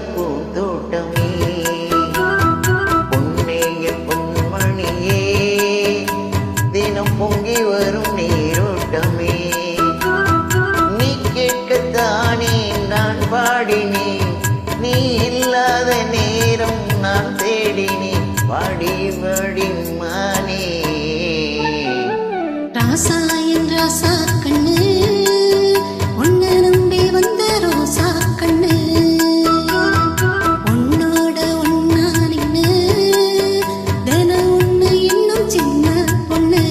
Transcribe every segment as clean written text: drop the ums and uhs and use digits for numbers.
பூந்தோட்டமே பொன்னே என் பொன்மணியே தினம் பொங்கி வரும் நீரோட்டமே நீ கேட்கத்தானே நான் பாடினேன் நீ இல்லாத நேரம் நான் தேடினேன் வாடி வாடி மானே ராசா என் ராசா கண்ணு உன்னை நம்பி வந்த ரோசா கண்ணு உன்னோட ஒன்னா நின்னு தினம் ஒண்ணு இன்னும் சின்ன பொண்ணு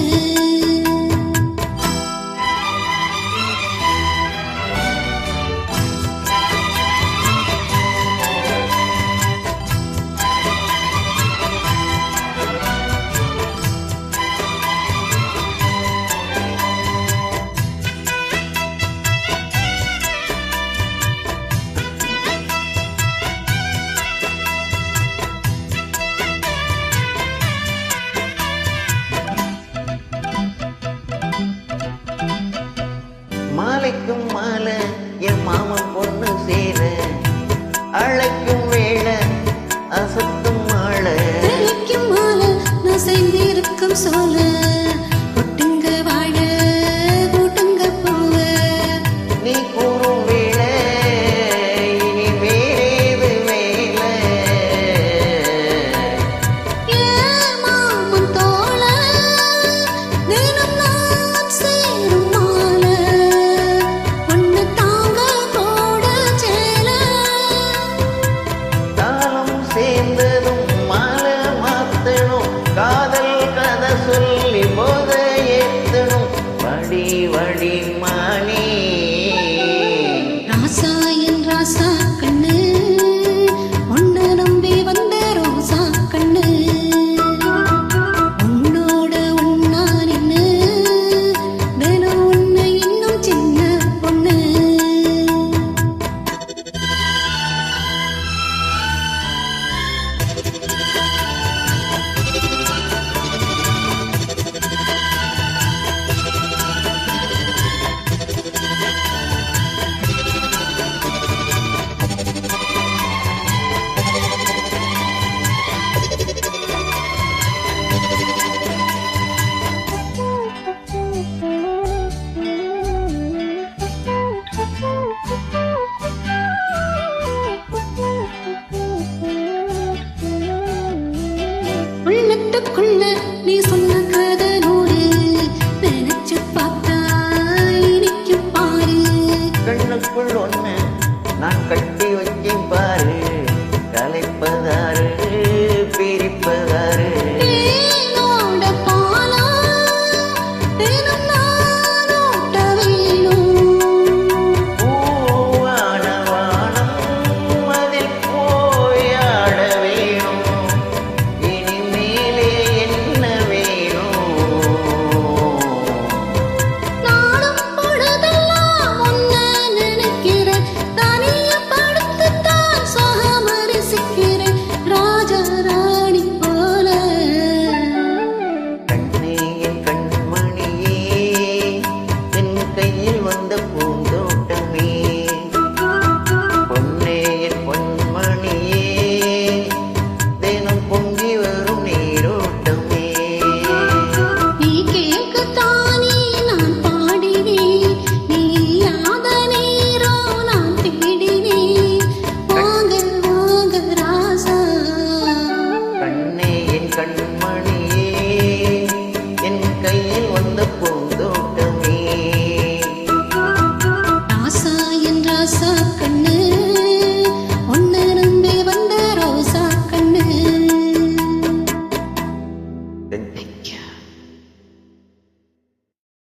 மாலைக்கும் மாலை என் மாமன் பொண்ணு சேர அழைக்கும் வேளை அசத்தும் மாலை மாலை நான் செய்திருக்கும் சோலை